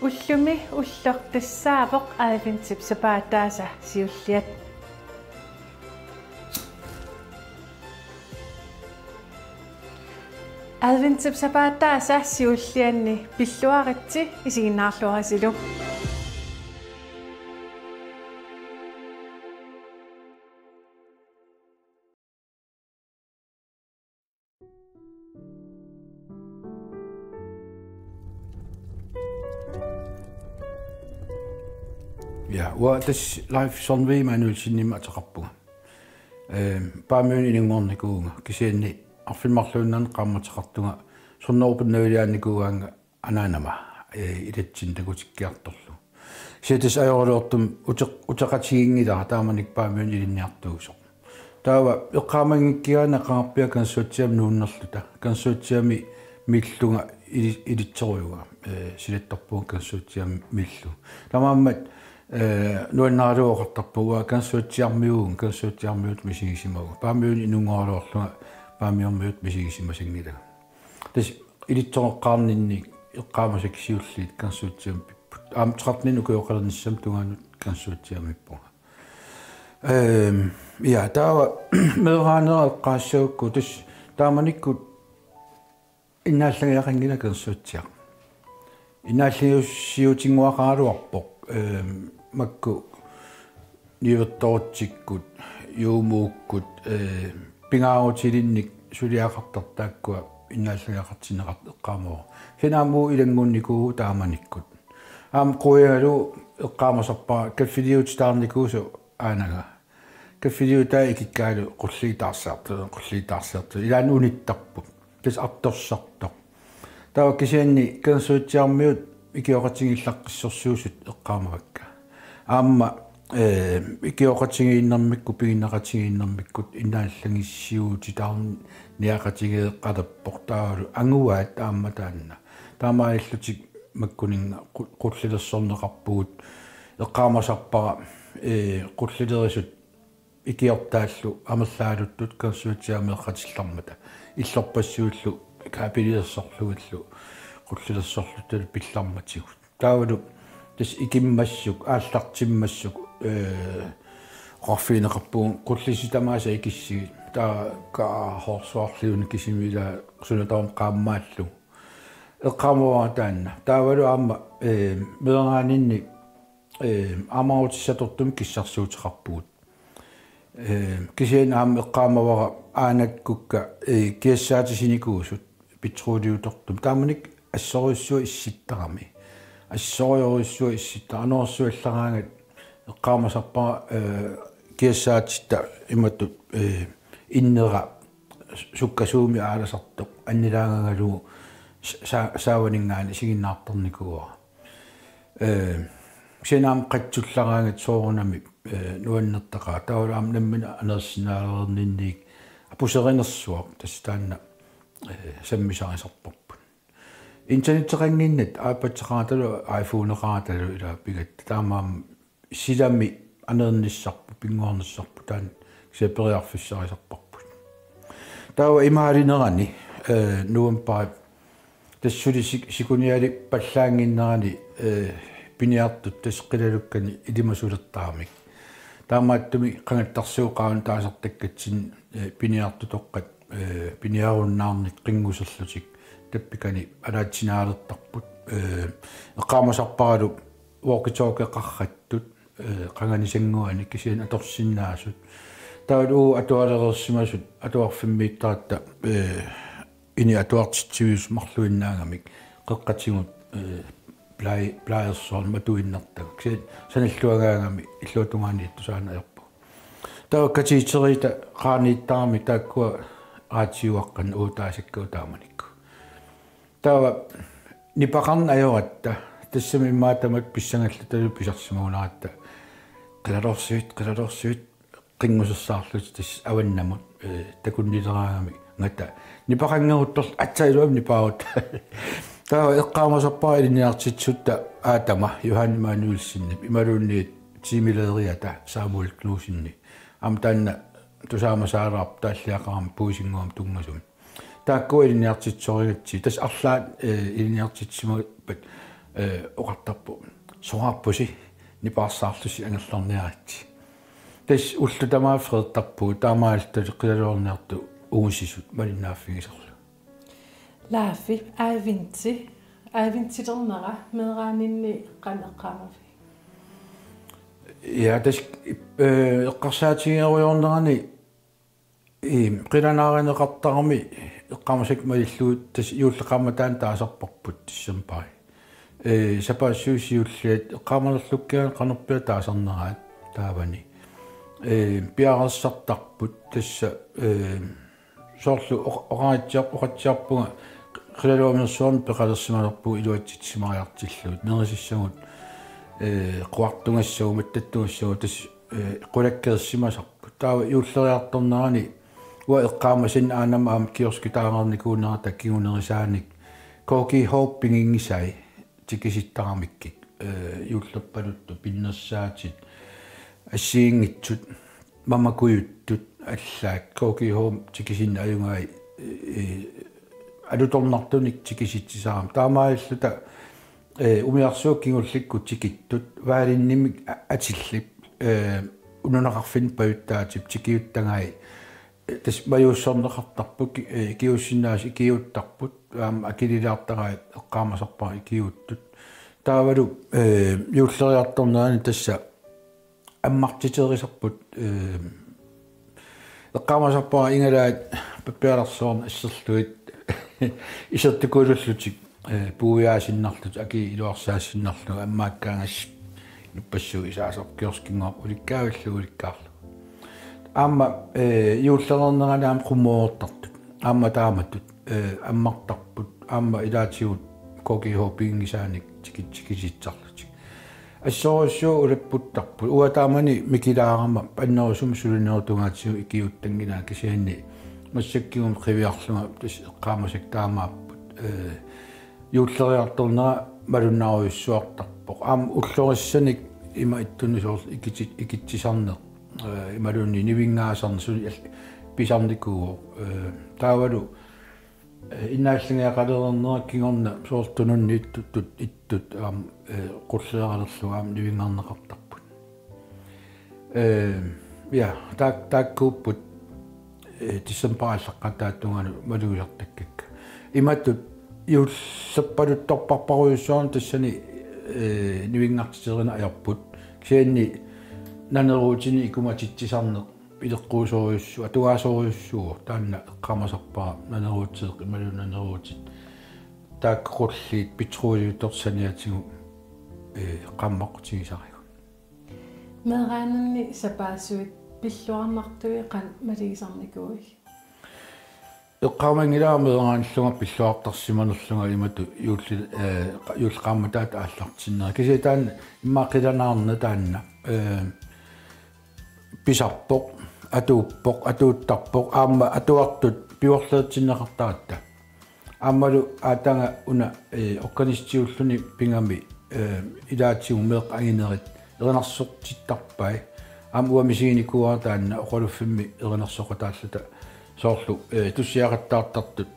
Ullumi ullortissaavoq aavintip sapaataasa siulliat. Aavintip sapaataasa siullianni pilluaritsi isiginnaarluarasilu. Ja, das live son vi man ulsinnim ataqappuga. Paamyun iningornikuunga kisianni arfilmarluunnan qaamataqartunga sunnorpunnavilaannikuugaanga anaanama ilatsin takutikkiartorlu. Siatis ajorluortum utaqatiginngilara taamanik paamyun ilinniartuusoq. Taava eqqaamangikkigaana qaarpia kansuutsiam nuunnerluta kansuutsiami millunga ilitsoruuga silattorpuun kansuutsiam millu. Tamaammat nuannaaruoqartarpuga kansuutsiarmiut misigisimauga paamiun inungoorluorluga paamiormiut misigisimasinngilaga tas ilitsoqaarninni eqqaamasaksiulliit kansuutsiam pipput aamtaqarnin ukuoqalernissam tungaanut kansuutsiamippuga ja taava meeraanera eqqaassagukku tas taamanikkut innaallangilaqangila kansuutsiaq innaallangиуссиутингуақаралуарпоқ макку ниутторутсиккут юумууккут пингаарутилинник сулиақартартааккуа иннааллагақартинеқарт эққаамоо хинаамуу илангунникуу тааманиккут аам қуягалу эққаамасарпаа каффилиутитаарникуусу аанага каффилиутаа икиккаалу қуллиитаарсаарту илаан униттарпут тас арторсартоқ таа кисианни кансуутсиармиут икиоқатингиллаққиссорсуусут эққаамавакка аама икиоқатингииннэрмикку пигиннақатингииннэрмиккут иннааллагиссиуутитаарни ниақатигеэққалаппор таалу ангуаат аама таанна таамаиллутик маккунинга қуллилерсорнеқарпугут эққаамасарпара қуллилерисут икиортааллу амерлаалуттут кансуутиамеэққатиллармата иллорпассууллу капилиерсорлугаллу qullilersorlutal pillarmatiguut taavalu tas ikimmassuk ааллартиммассук qarfiineqarpuun qullisitamaasa ikissigi taa kaahorsuarliuni kisimila sunataum qaammaallu eqqaamua taanna taavalu aamma meeraaninni amautissattortum kissarsuutiqarpugut kisiin aam eqqaamavara aanakkukka kiassaatisинikuusут питролиуторtum taamanik ассориуссуа исситтарами ассориуссуа исситтар анерсуаллараангат эққаамасарпара киассаатитта иматтут иннера суккасууми ааласартоқ аннилаагагалу сааванингаани сигиннаарторникуа сенаам қатсуллараангат соорунами нуаннертақаа таулаам наммина анерсинаалернинник апусеринерсуа тастаанна саммисарисарпор интернеттеқангиннат ааппатсеқааталу айфонеқааталу ила пигат таамаам силами анерниссарпу пингуарниссарпу таан кисапериарфиссарисарпарпут таава имаалинерани нуампаа тассули сикуниали паллаангиннерани пиниартут тасқилалуккани илимасулертаамик таамааттуми қангаттарсууқаун таасартаккатсин пиниартутоққат пиниаруннаарник қингусерлутик таппикани алаатсинаалертарпут эққаамасарпаралу уокитоокеқарраттут қанганисангуани кисиан аторсиннаасут таалуу атуалерерсимасут атуарфиммииттаратта ини атуартитсивис марлуиннаагамик қеққатсигут плаерсоон матуиннартаг кисиан саналлуагаангами иллуутунгаани тусаанаерпу таа катиитерита қаанииттаарми тааккуа аатиуаққан уутаасаккуу тааманикку тава нипақарна ajorata тассами маатамат писсангаллаталу писарсимагунаратта қилалорсуит қингусерсаарлут тас аваннамут такуннилераагами ngata нипақангерутторл атсаилуам нипаавут тава эққаамасарпаа илиниартитсутта аатама юханни маануилсиннип ималуунниит тимилериата Samuel Knudsenни амтанна тусаамасаарап тааллиақарам пуусингуам тунгасум тааккуа илиниартитсоригатси тас арлаат илиниартитсимагаппат oqartarpu soarpusi nipaarsaarlusi angallarniaritsi tas ullu tamaa freettarpu taamaalta qilaluorniartu uusisut malinnaaffigisarlu laafi aavintilernera meeraaninni qaneqqaamafi ja tas eqqarsaatigeruyornerani qilanaarinеқартарми эққамасак малиллуут тас иуллеқарматаан таасарпарпут тиссампаи сапаассуусиуллиат эққамалерлуккиан қанерпиа таасарнераат таавани пиарассартарпут тасса соорлу оқатсиарпуга қилалуамерсуарни пеқалерсималерпу илуатситсимариартиллуут нерисиссагут қуартунгассагу маттаттугассагу тас qulakkeersimasarput taava iulleriartornerani ua eqqaamasin aanama aam kioski taangarnikuunera takkigunerisaannik koki hoppingingisai tikisittaraamikkik iullerpaluttu pinnersaatit assiingitsut mamakuyuttut allaak koki hom tikisinna ajungai alutornartunik tikisitsisaram taamailluta umiarsuukkingullikku tikittut vaalinnimik atillip ununaqarfin payuttaatip tikiuttangai tas majuussorneqartarput kiussinnaas ikiuttarput akililaartaraat eqqaamasarpar ikiuttut taavalu juulleriartornerani tassa ammartiterisarput eqqaamasarpar ingalaat pappialarsoorna isserluit isertukulullutik puujaasinnarlut aki iluarsaassinnarlu ammaakkaangas nuppassuu isaasarkiorskingor ulikkaavilluu ulikkaarlu aamma iullerneranaam qummoortartut aamma taamattut ammartarput aamma ilaatigut kokihoopingisaanik tikitsitsarlutik assoorussuu ulapputtarput uataamani mikilaarama pannerusum sulinerutungaatigu ikiuttanginaa kisianni massakkigum qiviarlunga tas eqqaamasak taamaapput iulleriartornera malunnaruissuartarpoq aam ullorissaanik ima ittunisuor ikitsisarne imalunni nivingaasarnisuli pisarnikuuo taavalu innaallingaqalerernera kingorna soortununni ittut aam qulleeralerluga aam nivingarneqartarput ja taakkuupput tissampaallaqqataattungalu maluujartakkakka imattut iullerpaluttorparparuissuarni tassani nivingartiterina ajarput kisianni naneruutini ikumatitsisarneq pileqquusoriussu atugaasoriussuu taanna eqqamasarpaa naneruutiteq imalu naneruutit taakqulliit pitruuliuttorsaniatigu eqqammaqutigisarigu meeraananni sapaasuit pilluarnartui qan maligisarnikuig eqqaamangilaameeraanllunga pilluartarsimanerlunga imatu iulleqaamataat aallartinnera kisi taan immaqilanaarna taanna pisarpoq atuuttarpoq aamma atuartut piorleertinneqartaratta aammalu aatanga una organistiulluni pingami ilaatigu meeq anginerit erinarsortittarpai aam uamisiginikuara taanna oqaluffimmi erinarsoqataallata soorlu tussiaqattaartartut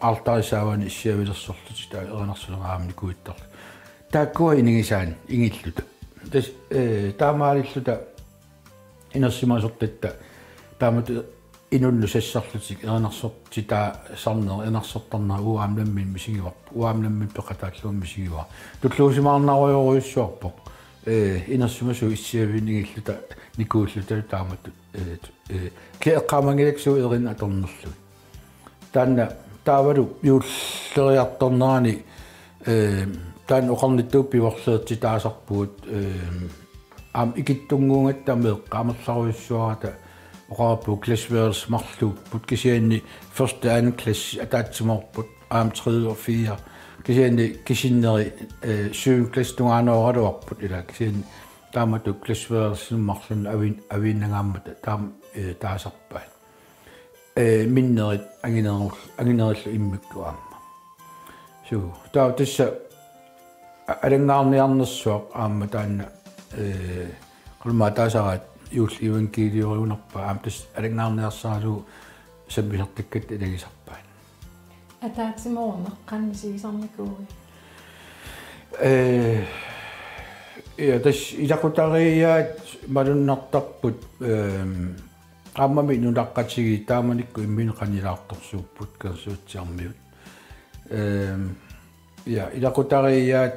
aaltarisaavani issiavilersorluti taa erinarsuleraamnikuittarlu taakkua inigisaan ingilluta tas taamaalilluta inersimasortatta taamatu inullu sassarlutik erinarsortitaa sarner erinarsortarnera uaamlammin misigivarpu uaamlammin peqataalluun misigivar tulluusimaarnaruyoruissuarpoq inersimasu issiaviningilluta nikuulluta taamatu keeqqaamangilaksu erin atornerlu taanna taavalu iulleriartornerani taan oqarnittuup pivorleerti taasarpuut aam ikittunguungatta meeqqaamerlaruissuarata oqarpu klasseværelse marluupput kisianni første anden klasse ataatsimorput aam 3 og 4 kisianni kisinneri 7 klasse tungaanooratuarput ila kisianni taamatu klasseværelse marlun avinnangaamata taam taasarpai minnerit anginerullu immikkuaamma su taa tassa alangaarniarnersuaq aamma taanna qulma taasaraat iull evangelioruunarpa aam tas alangaarniarsaalu sammisertakkat ilagisarpaan ataatsimorneqqan misigisarnikuugi ja tas ilaqutariaat malunnartarput qammami nunaqqatigi taamanikku immineqanilaartorsuupput kersuutsiarmiut ja ilaqutariaat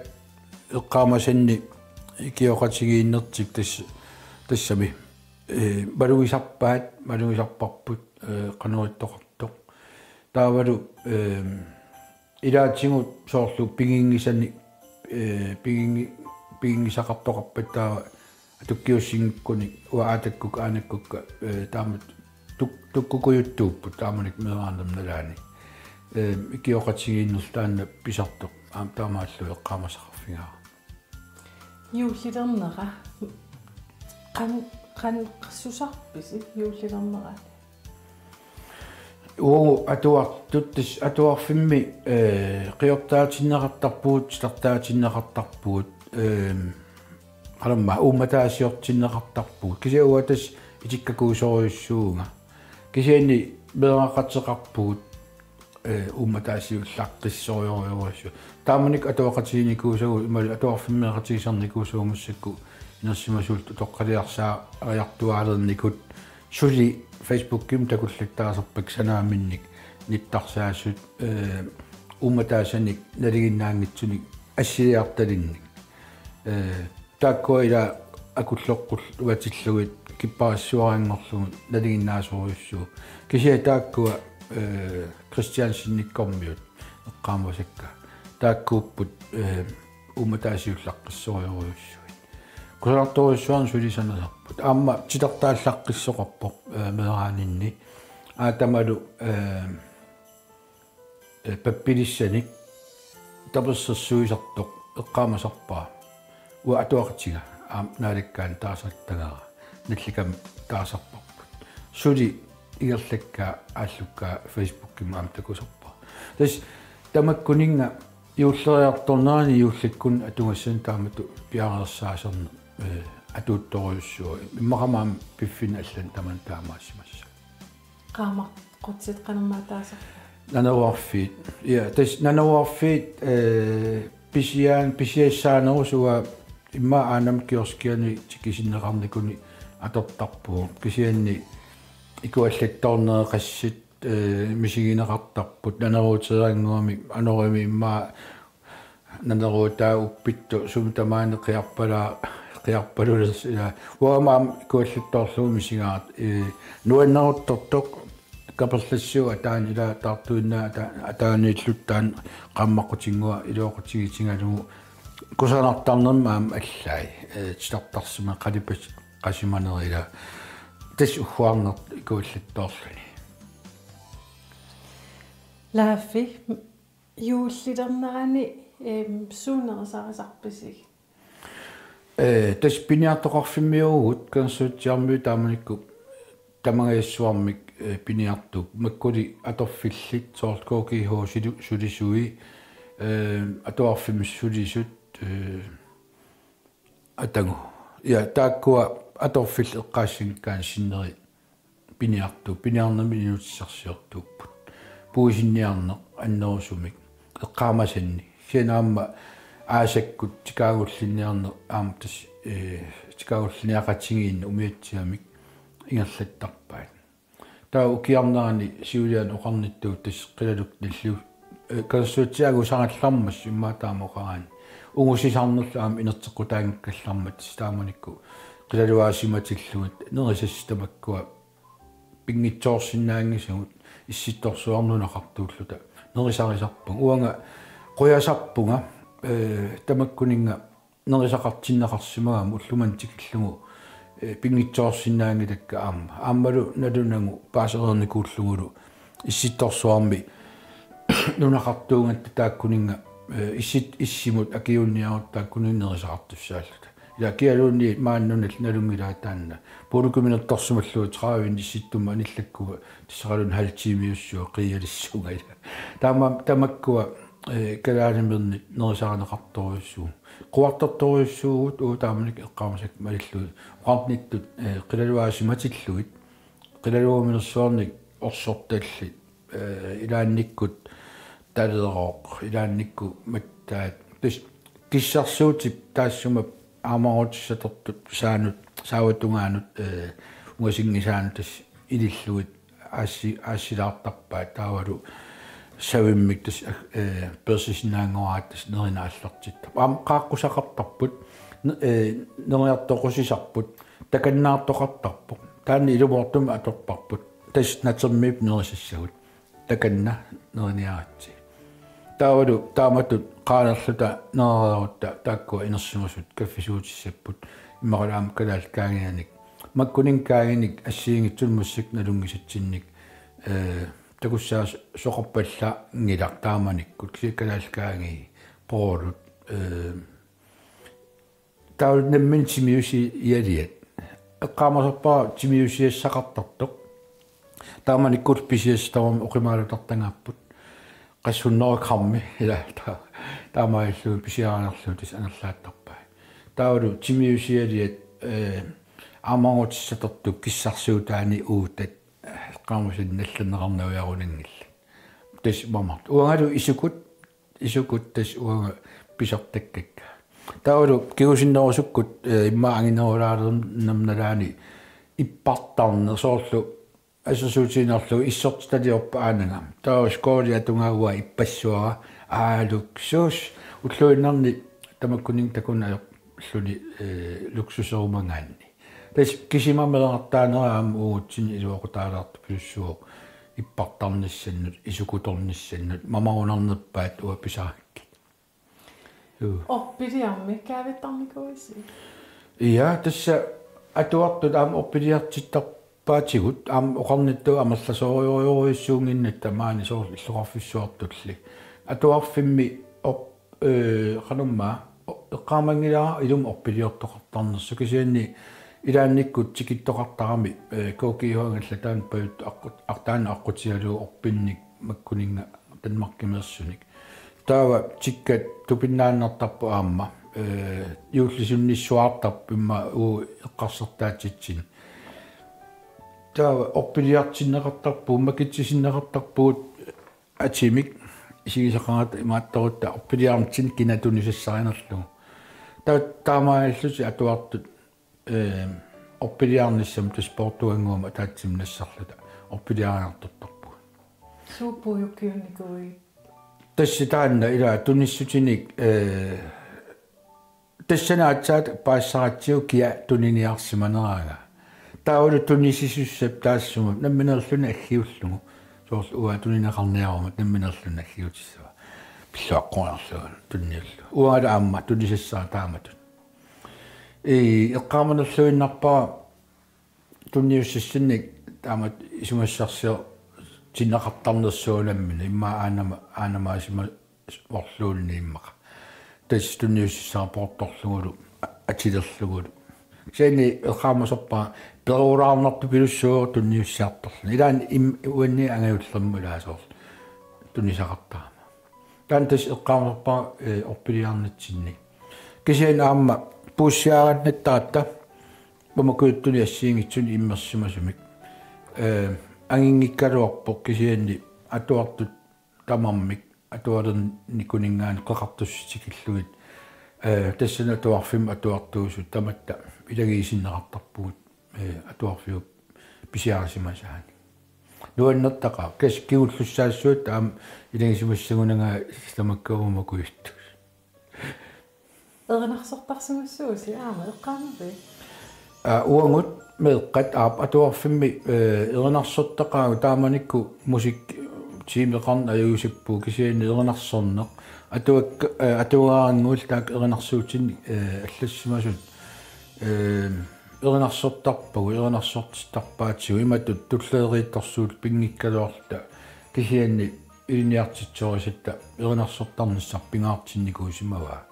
eqqaamasanni ikioqatigiinnertik tassami maluisarparput qanurittoqartoq taavalu ilaatingut soorlu pingingisani pingingisaqartoqarpattaa tukkiussiнгиккуни уаатаккук аанаккукка таамат tukкукуйуттууппут тааманик мераанерналаани икиоқатигииннерлаанна писартоқ аам таамааллу эққаамасақарфигаа юуллилернера қан сусарписи юуллилернера атуартуттис атуарфимми қиортаатиннеқартарпуут стартаатиннеқартарпуут аламма ууматаасиортиннеқартарпуут кисиуатас итиккакуусориуссуунга кисианни меэрақатеқарпуут ууматаасиуллаққиссориориорису тааманик атуақатигиникуусагу имали атуарфиммеқатигисарникуусуумассакку инерсимасуулт тоққалиарсаа ариартуаалерникут сули Facebook-ким такуллаттаасерпак санааминник ниттарсаассут ууматаасаник налигиннаангитсуник ассилиарталинник тааккуила акуллоққул уатиллугит киппаассуариангорлугу налигиннаасориуссуу кисиа тааккуа кристиансинниккормиут эққаамасакка тааккууппут ууматаасиуллаққиссориориуссуит кусарториуссуарн сулисанерсарпут аама титартааллаққиссоқарпоқ мераанинни аатамалу паппилиссаник таперсерсуисартоқ эққаамасарпаа уа атуақатига аам наликкаан таасартагара налликам таасарпарпут сули игерлакка ааллукка Facebook-ким аам такусарпаа тас тамаккунинга юуллериарторнаани юуллаккун атугассаан таамату пиарерсаасерна атуутториуссуа иммақамаам пиффина аллан таман таамаассимасса qaamar qutsit qanammaataasa нанаварфит я тас нанаварфит писиассаанерусуа имма аанам киорскиани тикисиннеқарникуни атортарпуу кисианни икуаллатторнеқассит мисигинеқартарпут нанеруутериангуами анорими имма нанеруутаа уппитту сумтамаане қиарпалулерсила уамаам икуаллатторлуу мисигаат нуаннеруттортоқ каперлассуа таанила тартуиннаа атаанииллуттаан қаммаққутингуа илуоқутигитингалугу кусанартарнермаам аллаи титартарсима қалипас қасиманерила тас ухуарнер икуаллатторлуни лааффи юуллилернерани суунерисарисарписиг тас пиниартоқарфиммиугут консуутиарми тааманикку тамагаиссуармик пиниартук маккули аторфиллит соорткооки хоо сулисуи атуарфимиссулисут атагу я тааккуа аторфил эққаассингкаан синнери пиниарнами минутиссарсиортууппут пуусинниарнеқ аннерусумик эққаамасанни синаамма аасаккут тикаагуллинниарне аамтас тикаагуллиниақатсигиинна умиатсиамик ингерлаттарпаат таа укиарнерани сиулиан оқарниттуу тас қилалук наллу консуутиагу сагаллармас иммаатаамоқараани угусисарнерлаам инертеққутаангккаллармат тааманикку қилалуаасиматиллугат нерисасситамаккуа пингитсоорсинаангисагут исситторсуарнунақартууллута нерисарисарпун уанга қуясарпунга тамаккунинга нерисақартиннақарсимагаам уллуман тикиллугу пингитсоорсинаангилакка ааммалу налунагу паасерерникууллугулу исситторсуарми нунақартуунгатта тааккунинга иссимут акиунниарут тааккуниннерисақартуссааллута ила киалуунни мааннунал налунгилаатаанна пулукуминерторсумаллуу траавин исситтума аниллаккуга тиссақалун халтиимиуссуа қиалиссунга ила тамаккуа калаанимерни нерисаранеқарторуссуу қуартарторуссуугут уутааманик эққаамасак малиллуи оқарниттут қилалуаасиматиллуит қилалууминерсуарник орсорталли илаанниккут талерооқ илаанникку маттаат тус киссарсуутип таассума аамаруутиссатортут сааватунгаанут уасингисаанут тас илиллуит аассилаартарпаа таавалу савиммик тас персиснаангораат тас неринаааллартитта qaаққусақартарпут нериартоқусисарпут таканнаартоқартарпут таани илумортум аторпарпут тас натермип нерисассагут таканна нерниаратси таавалу тааматут qaanерлута неререрутта тааккуа инерсимасут каффисуутиссаппут иммақалаам калаал каагианик маккунин каагиник ассиингитсун муссик налунгисатсинник такуссаа соқорпалла ngilaq тааманиккут калаал кааги поорут таавал наммин тимиуси иалиат эққаамасарпаа тимиусиассақартартоқ тааманиккут писиаставам оқимаалутартангааппут qasunneraqarmi ila taamaillu pisiaanерluu tis anerlaattarpaa taulu timiusialiat aamangutissattertuk kissarsuutaani uutat qaamusin nallanneqarnaviaruningilla tas mamart uangalu isukut tas uanga pisartakkakka taulu kiusinnerusukkut imma anginerulaarernamnalaani ippartarnersoorlu асусуутинерлу иссортиталиорпа аанага таа скооли атунгаагуа иппассуара аалуксуус уллуиннарни тамаккунин такуна луни луксусерумангаанни тас кисимамелеқартаанераам уутсини илуоқутаалаарту плюссуо иппартарниссаннут исукуторниссаннут мамарунарнерпаат уа писаакки оппилиарми каавиттарникуиси иа тасса атуартут аама оппилиартиттар паатигут аам оқарниттуа амерласоориориуссуунгиннатта маани соор иллуқарфиссуартулли атуарфимми qanummaa eqqaamangilaa ilum orpiliortoqartarnersu kisianni ilaannikkut tikittoqartarami kookiihuangallaan payut artaana aqqutialuu orpinnik makkuninga tanmarkimersunik taava tikkat tupinnaannertarpu aamma юуллисунниссуаартарп имма уу эққарсертаатситсин таава орпилиартиннеқартарпу макитсисиннеқартарпуут атимик исигисақарат имааттарутта орпилиармтин кинатунисассаринерлугу таамааллути атуартут орпилиарниссам спортуангуума таатсим нассарлута орпилиариартортарпу суупуйуккиунникуи тасситаанна ила туниссутиник тассанаатсаат паассаратсиу киа туниниарсиманераага таулу тунисисуссап таассума намминерлуна аггиуллугу соорл уа тунинеқарниарума намминерлуна аггиутиссава пиллуаққуарлуга тунниуллу уаала аама тунисассаа тааматут эққааманерлуиннарпаа тунниуссассинник таамат исумассарсио тиннеқартарнерсууламмина имма аанамаасима ворлуулни иммақа тас тунниуссаа порторлугулу атилерлугулу сени эққаамасорпаа перуулаарнарту пилуссуу тунниуссаартарлу илаан уанни ангиуллермулаасоор туннисақартаама таан тас эққаамасорпаа орпилиарнатсинни кисиан аама пуссиараннаттаатта памакуuttuni ассиингитсуни иммерсимасумик ангингиккалуарпо кисианни атуартут тамармик атуалерникунингаани қеқартусситикиллугит тассана туарфим атуартуусут таматта илагиисиннеқартарпугут атуарфиу писиарисимасаани нуаннертаqa кас киуллуссаассуут таам илагисимассагунага тамаккавумакуитту эрнарсортарсимассууси аама эққаамави уангут меэққат аап атуарфимми эрнарсоттақаагу тааманикку мусик тимеқарна аюусиппуу кисиани эрнарсорнеқ атуаарангуул таак эрнарсуутин аллассимасут эрнарсортарпагу эрнарсортиттарпаатсигу иматут туллеериитторсуут пингиккалуарта кисианни илиниартитсорисатта эрнарсортарниссар пингаартинникуусимава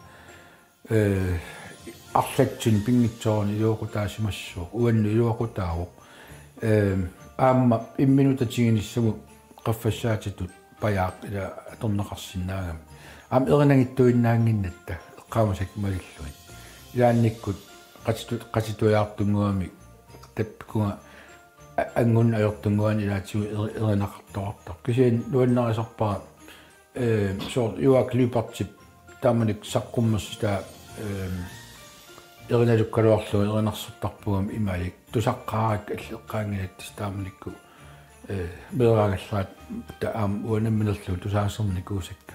арлатсин пингитсорни илуоқутаасимассуу уанну илуоқутаавоқ аама имминута тигиниссагу qaffassaatitut pajaaq ila atorneqarsinnaagam am erinangittuinnaanginnatта eqqaamusak malilluit ilaannikkut qatituyaartunguami tappikuga angun ajortunguani ilaatigu erinaqartoqartar kisiin nuannarisorpara soort yuak lypartip тааманик саққуммас таа ериналуккалуарлу еринарсуттарпугам имаик тусаққарак аллеққаангилаттис тааманикку меэраагаллаат таам уанамминерлу тусаасерникуусакка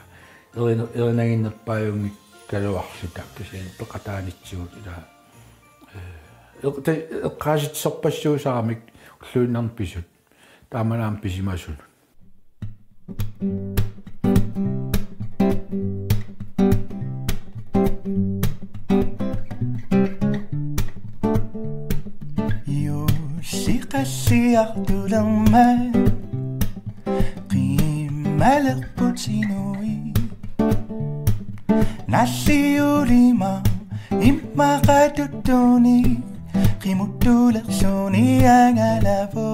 еринагиннерпааюнгик калуарлута тусиин пеқатаанитсуут ила эққааситсерпассуусарамик уллуиннарн писут тааманаам писимасун Siqassiartulerma qimmalerputinui nalliulima immaqatuttuni qimuttulerluni angalavo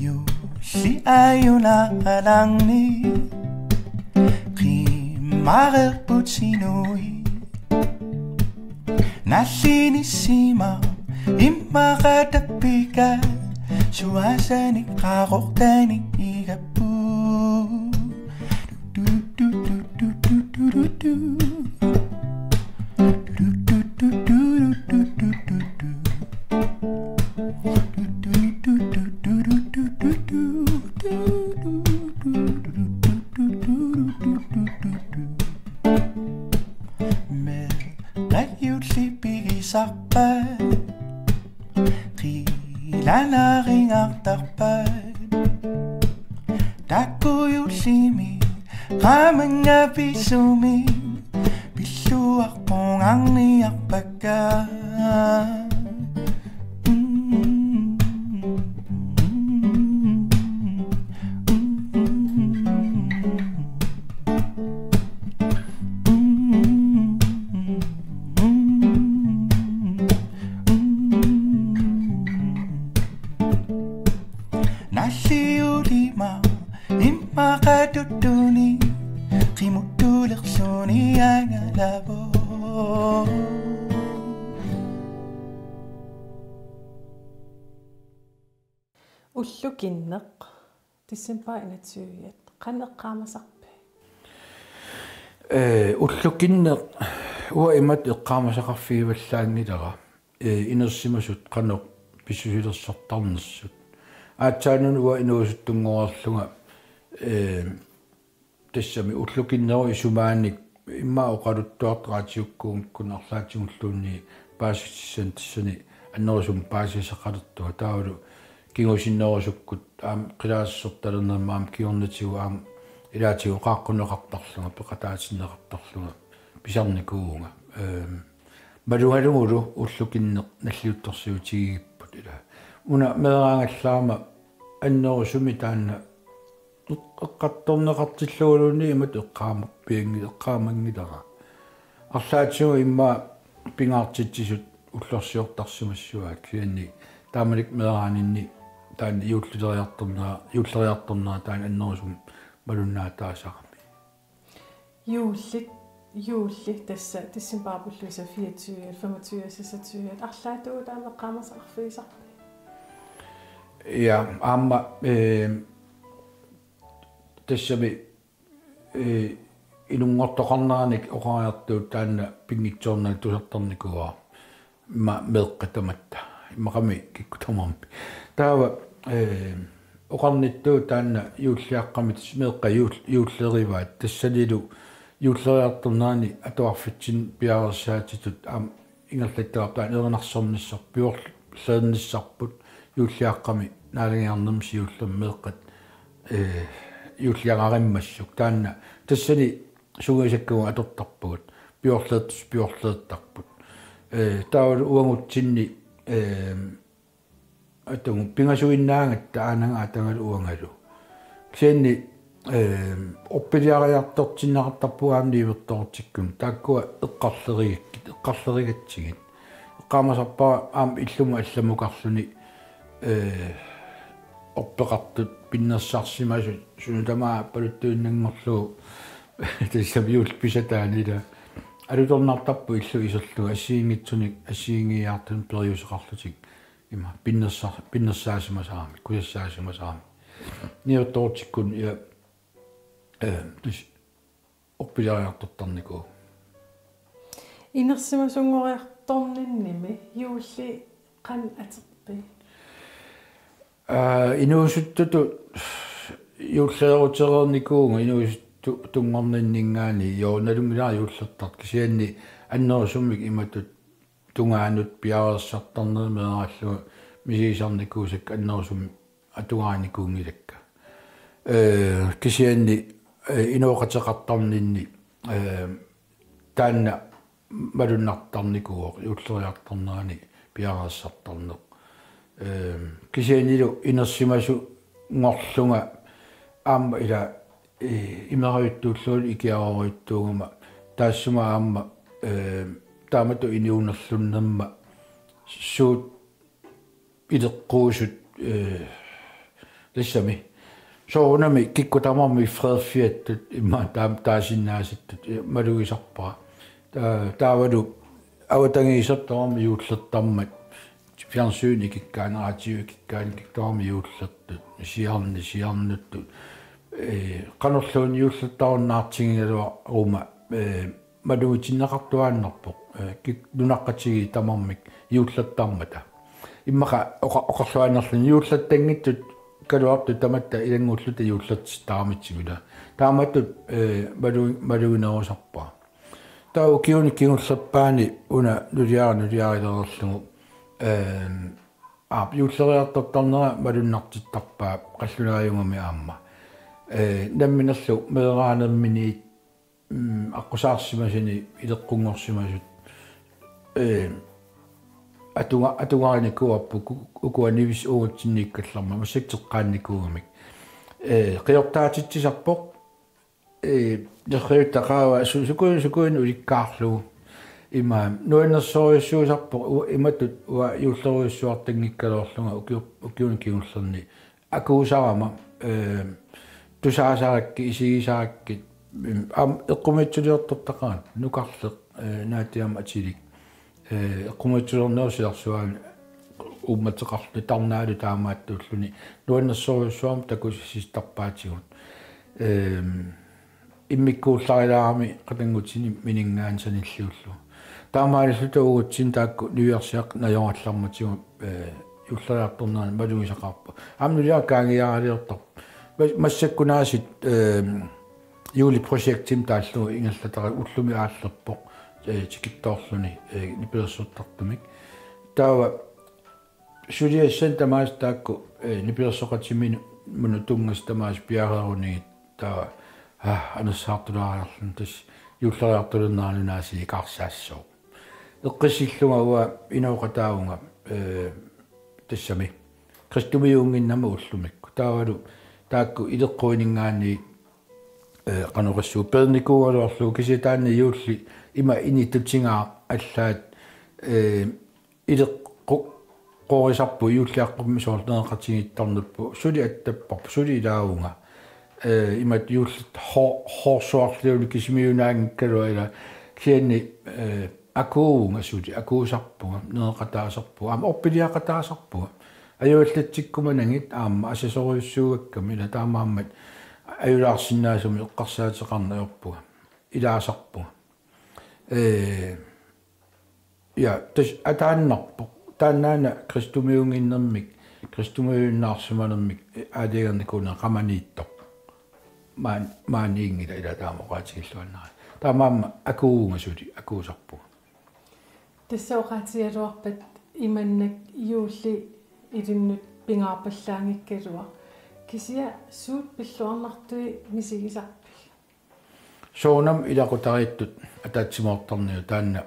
yulli ayuna alangni qimmalerputinui nallinissima immaqatapika suasani qaroqtani igapu me qayulli bigisarpa Lanaringartarpat Takuyullimi Qamangapisumi Pilluarpungarniarpakka Nalliulima immaqatuttuni qimuttulerluni angalavo уллукиннеқ тиссимпаа инатсуиат qanеққаамасарпи уллукиннеқ уа имат эққаамасақарфигиваллаангилера инерсимасут qanеқ писсусилерсортарнерсут аатсаанун уа инуусуттунгорлунга тассами уллукиннеру исумааник имма оқалуттуартраатиуккуун кунарлаатигуллуунни паасиссан тассани аннерусум паасисақалертуа таавалу кигусиннерусуккут аам қилаассорталернермаам киорнатигу аам илаатигу қааққунеқартарлунга пеқатаатиннеқартарлунга писарникуунга малугалугулу уллукиннеқ наллиутторсиутигиппут ила уна меэраагаллаама аннерусуми таанна эққатторнеқартиллуулуни имат эққаамерпианги эққаамангилара арлаатигу имма пингаартитсисут уллорсиортарсимассуаак кианни таамалик меэраанинни таан юуллериарторнаа таан аннерусум малуннаа таасарами юулли тасса тиссимпаапуллуиса 24 25 26 арлаатуу таамеққаамасарфиисарпи ja amma тассами инунгортоқарнааник оқариартуут таанна пингитсоорнал тусартарникуа ма меэққатаматта имақами киккутамарми таава оқарниттуу таанна юуллиаққамит меэққа юуллериваат тассалилу юуллериарторнаани атуарфитсин пиарерсаатитут аам ингерлаттаартаан еринарсорниссар пиорлеерниссарпут юуллиаққами наалингиарнерми сиуллерми меэққат юуллиагариммассук таанна тассани сугисаккуга атортарпугут пиорлеертарпут таавал уангутсинни атугу пингасуиннаангат таанага атангалу уангалу ксианни оппилиариартортиннақартарпугаамни ивертортиккун тааккуа эққарлеригатсигит эққаамасарпаа аам иллума алламукарлуни оппеқартут пиннерсарсимасу сунутамаа палуттуиннангорлуу тассабиул писатаанила алуторнартарпу иллу исерлуга ассиингитсуник ассиингиаартун периусеқарлутик има пиннерсаасимасаами кусассаасимасаами ниоттортиккун я тус оппилариартортарнику инерсимасунгориарторнинними юулли qan aterpi инуусуттуту юуллерутерерникуунга инуусутту тунгорниннингаани йооналунгилаа юуллертар кисианни аннерусуммик иматут тунгаанут пиарерсартарнермеэраллуга мисисарникуусак аннерусумми атугааникуунгилакка кисианни инуоқатеқартарнинни таанна малуннартарникуоқ юуллериартарнерани пиарерсартарнеқ кисианилу инерсимасу ngoрлунга аама ила имериуттууллуул икиаруйттуугума таассума аама таамату иниунерлуннерма суут идеққуусут лиссами соонами киккутамарми фредфиаттут имма таасиннааситтут малуисарпара таавалу аватангиисертарми юуллертармат фиансууни киккаанаратиу киккаани киктарми юуллертут сиарнуттут канерлуун юуллертаруннаартигигалуа рума малуутиннеқартуааннарпоқ кик нунаққатиги тамармик юуллертармата иммақа оқорлуанерлун юуллаттангиттут калуарту таматта илангууллута юуллертистаармитсигула тааматтут малуинерусарпаа тау киуни кингуллерпаани уна нулиарилерерлугу юуллериартортарнера малуннартиттарпаа қаллунариунгами аама намминерлу меэраанермини аққусаарсимасини илеққунгорсимасут атугааникуаппу укуанивис уутсиннииккалларма массактеққаанникуугамик қиортаатитсисарпоқ нерриуттақаава сукуин уликкаарлугу има нуиннерсориуссуусарпоқ иматут уа юуллериуссуартангиккалоорлунга укиуникигуллерни акуусарама тусаасаракки исигисаракки эққумитсулиортортақаан нукарлеқ наатиама атилик эққумитсулернерсиларсуаан умматеқарлу тарнаалу таамааттууллуни нуиннерсориуссуарма такусисистарпаатигут иммиккуулларилаарами қатангутсини минингаан саниллиуллу таамааллута угутсин таакку ньюерсиақ наёралларматигу юллариарторнерани малуисақарпа амнулиа каангиаралиортар массаккунаасит юли проектим тааллу ингаллатара уллуми ааллерпоқ тикиттоорлуни нипилерсуттартумик таава сулиассан тамаас таакку нипилерсоқатимину муну тунгас тамаас пиареруни таава анерсаартулаариарлун тас юллариартулернаарнунааси икаарсаассоо эққисиллунга уа инауқатаавунга тассами кристумиунгиннама уллумикку таавалу таакку илеққуинингаани канорассуу перникуугалуарлу киситаанни юулли има иниттутсингаа аллаат илеққорисарпу юуллиаққумми соорнеэқатигиттарнуппу сули аттаппарпу сули илаагунга имат юуллит хорсуарлиули кисмиунаангкалуила кианни акуунга сули акуусарпуга неэқатаасарпу аама орпилиақатаасарпуга аюаллатсиккуманангит аама асасориуссуугакками ила таамааммат аюлаарсинаасуми эққарсаатеқарнаёрпуга илаасарпуга я тас атааннарпо тааннаана кристумиунгиннэрмик кристумиуннаарсиманермик аалиерникуна қаманиитто maaниингила ила таамоqaатигиллуаннара таамаама акуунга сули акуусарпуга тассаоqaатигалуарпат иманнак юулли илиннут пингаарпаллаангиккалуа кисия суут пиллуарнартуи мисигисарпи соонам илақутарииттут атаатсимоортарниу таанна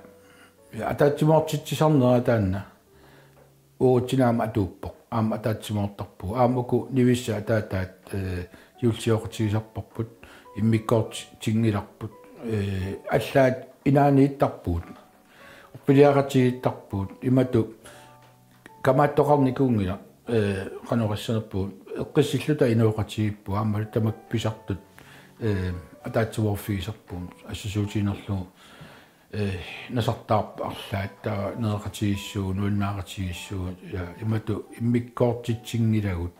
атаатсимоортитсисарнера таанна уутсинаама атууппоқ аама атаатсимоортарпу аамуку нивисса атаатаат юлсиоқутигисарпарпут иммиккоорт тингиларпут аллаат инаанииттарпуут оппилиақатигиттарпуут имату камааттоқарникуунгила канорассанерпуут эққиссиллута инуоқатигиппу аамалу тамак писартут атаатсуорфигисарпуун ассасуутинерлугу насартаарпа арлаат таа неэқатигиссуу нуиннаақатигиссуу я имату иммиккоортитсингилагут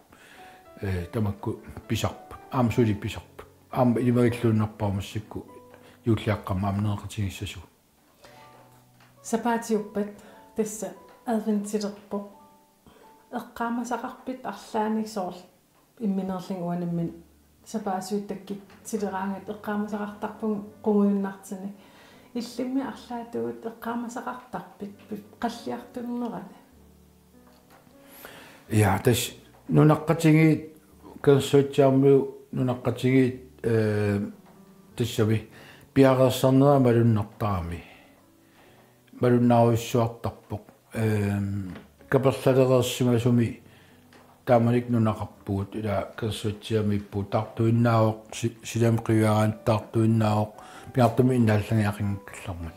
тамакку писарпа аама сули писарпа аама илимагиллууннарпаамассакку юуллиаққама амнеэқатигиссасу сапаатиуппат тасса адвентилерпо эққаамасақарпит арлааник соорл имминерлин уанаммин сапаасуиттаккит силераангат эққаамасақартарпун қунгуйуннартини иллимми арлаатуут эққаамасақартарпит қаллиартуннерани я тас нунаққатиги кэрсуутсааммиу нунаққатиги тассави пиарерсарнера малуннартарами малуннааруиссуартарпоқ каперлалерерсимасуми тааманик нунақарпуут ила кэрсуутсиамиппу тартуиннаавоқ силами тартуиннаавоқ пиартуми иннааллагиақингкаллармат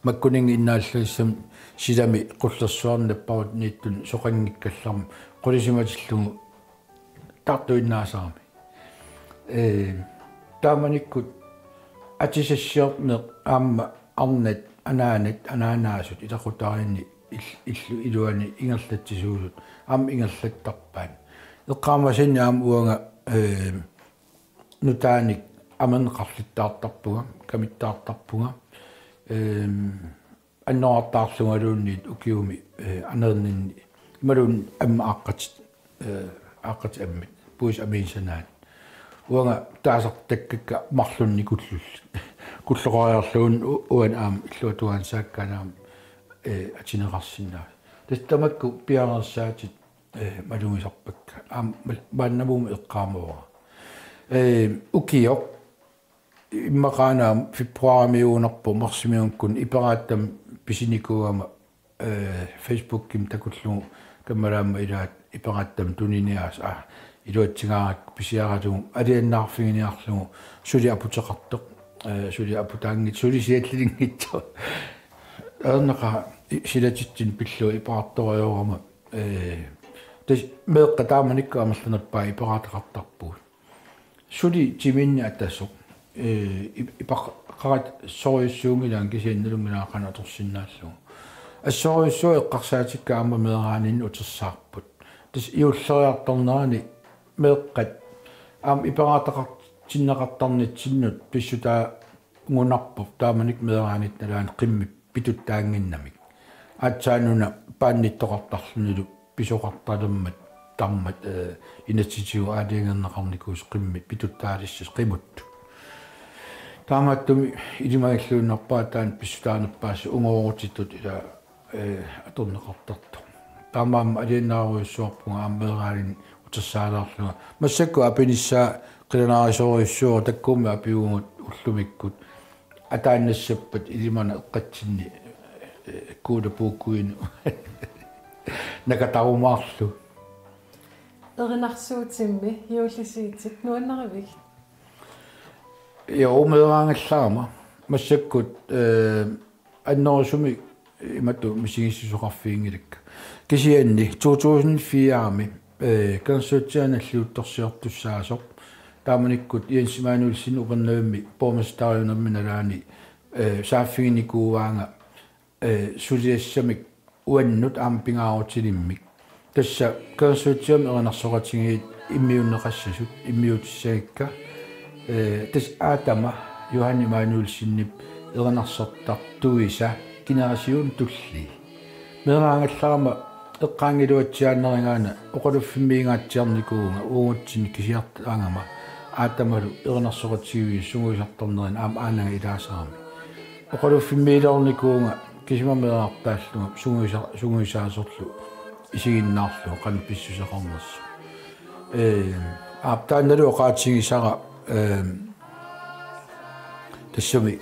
маккунинги иннааллагиссам силами қуллерсуарнаппарут нииттун соқангиккалларма қулисиматиллугу тартуиннаасарами тааманиккут атисассиорнеқ аама арнат анаанаасут илақутариинни иллу илуани ингерлатсисуусут аама ингерлаттарпаан эққаамасинни аама уанга нутааник аменеқарлиттаартарпуга камиттаартарпуга анноартаарлунгалуунниит укиуми анернинни малун амма ааққат аммит пуис амиисанаат уанга таасартаккакка марлунни куллоқариарлуун уан аама иллуатугаан саакканаам атинеқарсинаа тастамакку пиарерсаатит малумисарпакка аама мааннамууми эққаамаваа укиоқ иммақаанаам фебруаримиуунерпу марсимиункун ипарааттам писиникуама фейсбукким такуллугу каммалаама илаат ипарааттам туниниаас илуатсигаарак писиаратугу алианнаарфигиниарлугу сули апутеқартоқ сули апутаангит сули сиаллилингитсо аернақа силатитсин пиллу ипаратториорама тас меэққа тааманикка амерлунерпаа ипаратеқартарпуут сули тиминни атассоқ ипаққарат сориуссуунгилаан кисианналуминаақана торсиннааллугу ассориуссуу эққарсаатикка аама меэраанин утерсаарпут тас иуллериарторнерани меэққат аама ипаратеқартиннеқартарнитсиннут писсутаа ngунарпуп тааманик меэраанит налаан қимми питуттаангиннамик аатсаануна паанниттоқартарлунилу писоқарталуммат тармат инатситигу аалиангернеқарникуус қимми питуттаалиссас қимутту таамааттуми илимаиллууннарпаатаан писсутаанерпаасу унгоорутиттут ила аторнеқартарту таамаама алианнааруйуссуарпунга ааммеэраалин утерсаалаарлуга массакку апиниссаа қиланаарисориуссуа таккуумми апиугут уллумиккут атааннассаппат илимана эққатсинни куулапууккуину накатарумаарлу эринарсуутимми юуллисиитит нуаннаривик умераангаллаама массаккут аннорисуми имату мисигиссисоқарфиингилакка кисианни 2004-ами консуутсианаллиутторсиортуссаасоқ тааманиккут иансимаанулсин упернавимми помастариунерминалаани сааффигиникууаанга сулиассамик уаннут аампингаарутилиммик тасса консуутсиами эринарсоқатингиит иммиуннеқассасут иммиутиссагикка тас аатама юхани маануулсиннип эринарсертартуиса кинерасиун тулли мераангалларама эққаангилуатсиааннерингаана оқалуффиммиингаатсиарникууга уугутсини кисиартаангама аатамалу эринарсоқатсиуи сунгуисарторнерин аама аанага илаасарами оқалуффиммиилерникууга кисимамераартааллуга сунгуисаасорлу исигиннаарлу қан писсусеқарнерс аптааналу оқаатсигисара тассами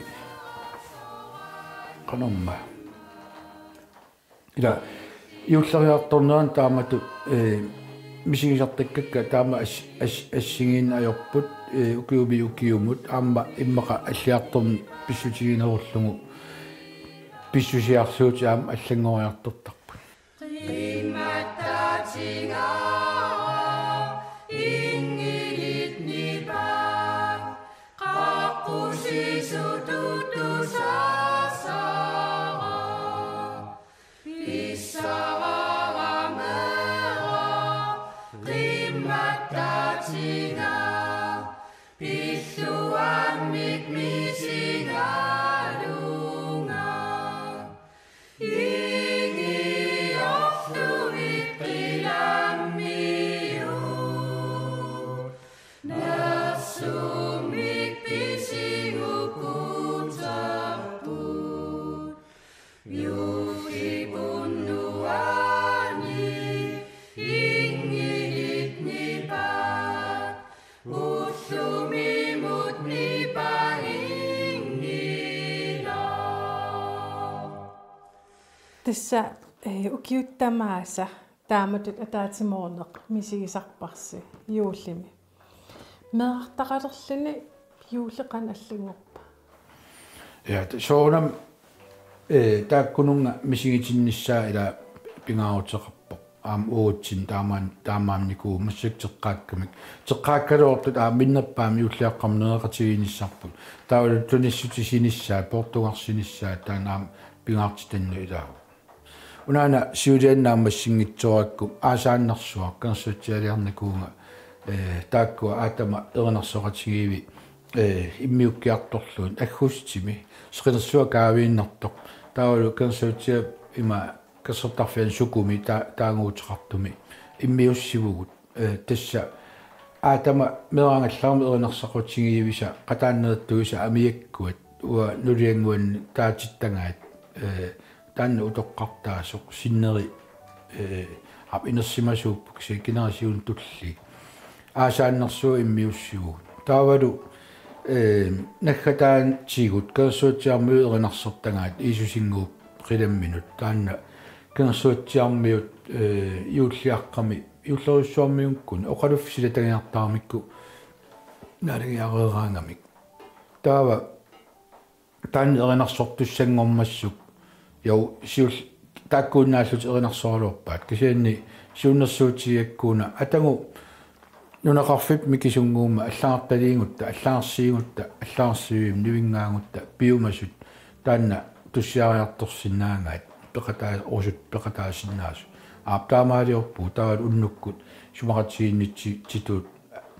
канамма ила иуллериарторнеран таамату мисигисартаккакка таама ассигин аёрпут укиумут аама иммаqa аллиарторн писсутигинерурлугу писсусиарсуут аама аллангориартортарпут Pilluan mik misinga тасса укиуттамааса тааматут атаатимоорнеқ мисигисарпарси юуллими меартақалерлүни юулеқан аллунгорпа ja soonam taakkununga misigitinnissаа ila pingaarutеқарпоқ аам уутсин таамаамнику массуктеққааккамик теққааккалуортут миннерпаами юллиаққарнеэқатигиниссарпут таавал туниссутисиниссаа португарсиниссаа таанаам пингаартитанну илаа унаана сиулианнаамассингитсуаракку аасааннарсуа канссутиалиарникуунга тааккуа аатама эрнарсоқатигиви иммиуккиарторлуун аггустими сеқинерсуа каавииннартоқ таавалу канссутиа има кассертарфиан сукуми таангуутеқартуми иммиуссивугут тасса аатама мерангаллаарми эрнарсақутигиивиса қатааннеэттуиса амиаккуат уа нулиангуан таатиттангаат таанна утоққартаасоқ синнери ап инерсимасууппук сикинерисиун тулли аасааннерсуа иммиуссивугут таавалу наггатаан тигут кассуутиармиу эрнарсертангаат иисусингууп қиламминут таанна кассуутиармиут юуллиаққами юуллеруссуармиунккун оқалуффисила тагиартаармикку налагиареераангамик таава таан эрнарсортуссангормассук яу сиул тааккууннааллут эрнарсорлуорпаат кисианни сиуннерсуутиаккуна атагу нунақарфип микисунгуума аллаарталиингутта аллаарсиигутта аллаарсиуим нивингаангутта пиумасут таанна туссиариарторсиннаангаат пеқатаа орсут пеқатаасиннаасу аптаамаалиорпу таавал уннуккут сумақатсииннитси титуут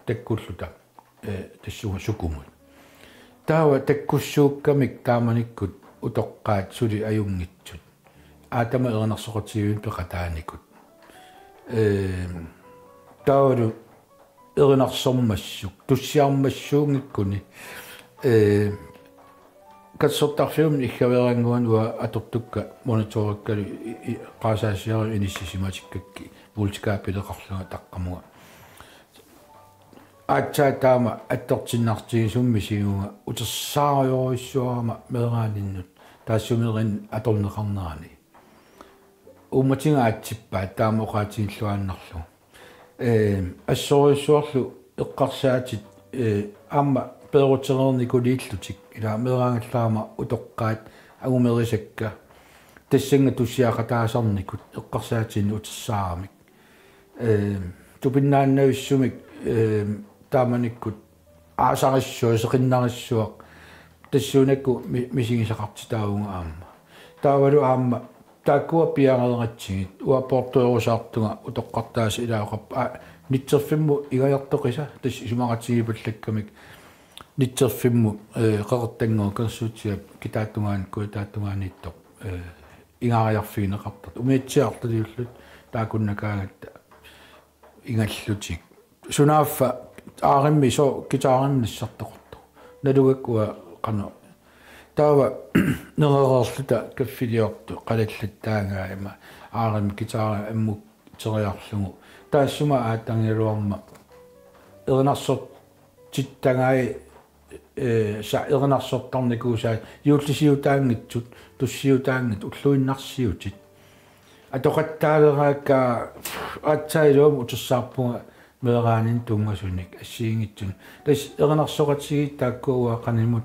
таккуллута тассуга сукумут таава таккуссууккамик тааманиккут утоққаат сули аюнгитсут аатама эрнарсоқатигуин пеқатааникут таавалу эрнарсормассук туссиармассуунгиккуни кассортарфиум иххаверангуан уа атортукка мониториккалу qaasaassiaru иниссисиматиккакки мультикаапилеқарлуга таққамуга аачаатаама аттортиннартигисумми сигуга утерсаариориссуарама мерааниннут таассумерин аторнеқарнерани уматинга атсиппаат таама оқаатигиллуааннарлу ассориссуарлу эққарсаатит аама перутерерникулииллутик ила мераангаллаама утоққаат агумерисакка тассанга туссиақатаасарникут эққарсаатин утерсаарамик тупиннааннависсумик тааманиккут аасариссуа сеқиннариссуақ тассуунакку мисигисақартитаагунга аама таавалу аама тааккуа пиареератсигит уа портуерусаартунга утоққартаас илаақарпа нитсерфимму игаяртоқиса тасс исумақатсигипаллаккамик нитсерфимму қеқертангоо консуутиап китааттунгаанкку тааттунгаанниттоқ ингаариарфигинеқартат умиатсиарталиуллут таакуннакаагатта ингаллутик сунааффа ааримми со китааримнассартоқорто налугаккуа қано таава неререрлута каффилиорту қалаллаттаангаа има аарами китаара аммук териарлугу таассума ааттангилуарма эрнарсорт титтангаи са эрнарсортарникуусаа юуллисиутаангитсут туссиутаангит уллуиннарсиутит атоқаттаалераакка атсаилуум утерсаарпунга мераанин тунгасуник ассиингитсун тас эрнарсоқатсигит тааккууа қанимут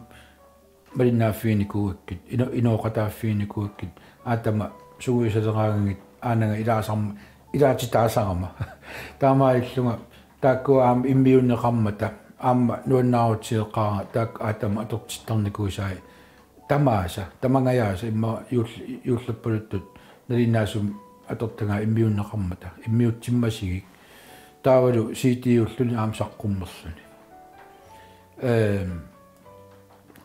малиннааффиникууаккит инооқатааффиникууаккит аатама сугуисалераагангит аанага илаасарма илаатитаасарама таамаиллунга тааккуаам иммиуннеқармата аама нуаннаарутсиеққаара таак аатама атортиттарникуусаи тамааса тамангаяаса имма юуллаппалуттут налиннаасум атортага иммиуннеқармата иммиутсиммасигик таавалу ситиуллуни аам саққуммерлуни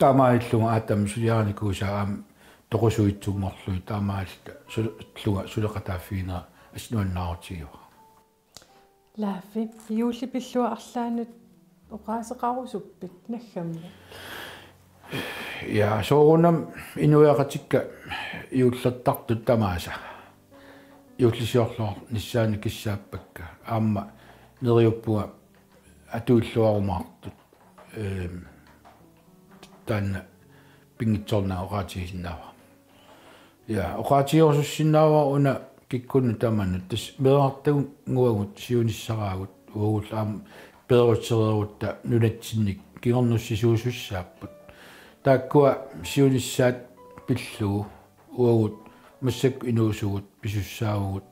таамаиллунга аатам сулиарникуусаам тоқусуитсугмарлуи таамаалта сулуга сулеқатааффигинера аснуаннаарутигиуа лаафи юуллипиллуа арлаанут оқаасеқарусуппит наггамма я соорунам инуяқатикка иуллертартут тамааса иуллисиорлоор ниссаани киссааппакка аама нериуппуга атууллуарумаартут таанна пингитсорнаа оqaатигисиннаава Ja, oqaatiorsussinnaava una kikkunu tamanut tas meerartagun nguagut siunissaraagut uugullaam pederuterierutta nunatsinnik kingornussisuusussaapput taakkua siunissaat pillugu uugut массак инуусугут писуссаагут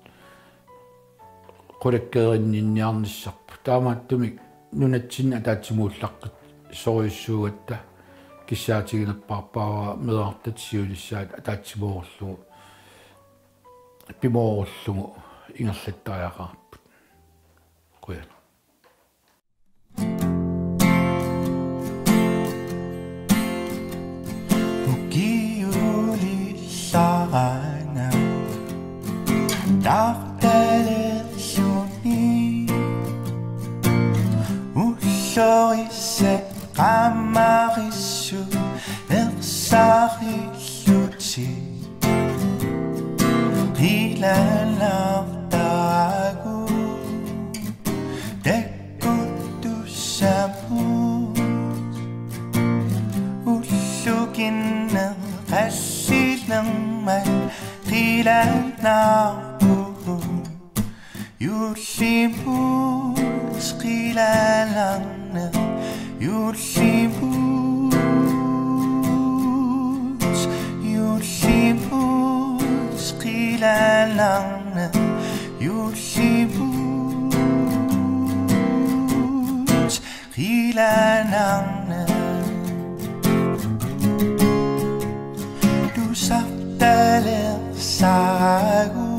qulakkeerinninniarnissarpu таамааттумик нунатсинна таатсимууллаққит сориуссуугатта киссаатигилерпарпаава мерартат сиулиссаат таатсимоорлугу пимоорлугу ингерлаттариақарпут куя укиулиллаарана тарталерсуни уллориссе qammarissu ersarilluti qilanartaagu takkuttussamut ullukinne qassilerman qilanarpu yullimut qilalarne yullimut qilalarne yullimut qilalarne tusartalersagu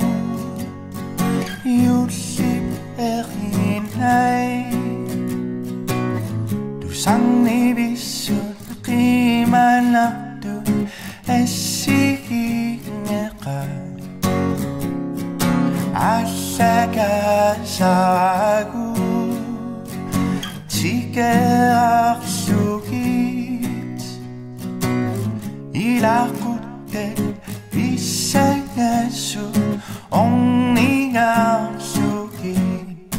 yullip erinai sangnivisut qimanartu assigingeqa allakasagu tikearlugit ilaqutte vissangasu onningarlugit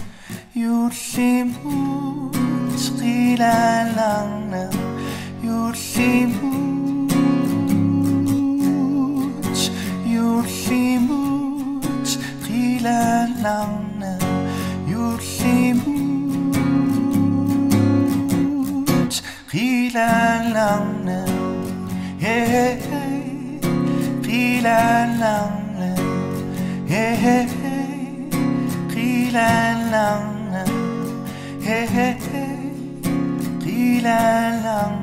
yullimut qilalarne yullimut qilalarne yullimut qilalarne hey qilalarne hey qilalarne hey qilalarne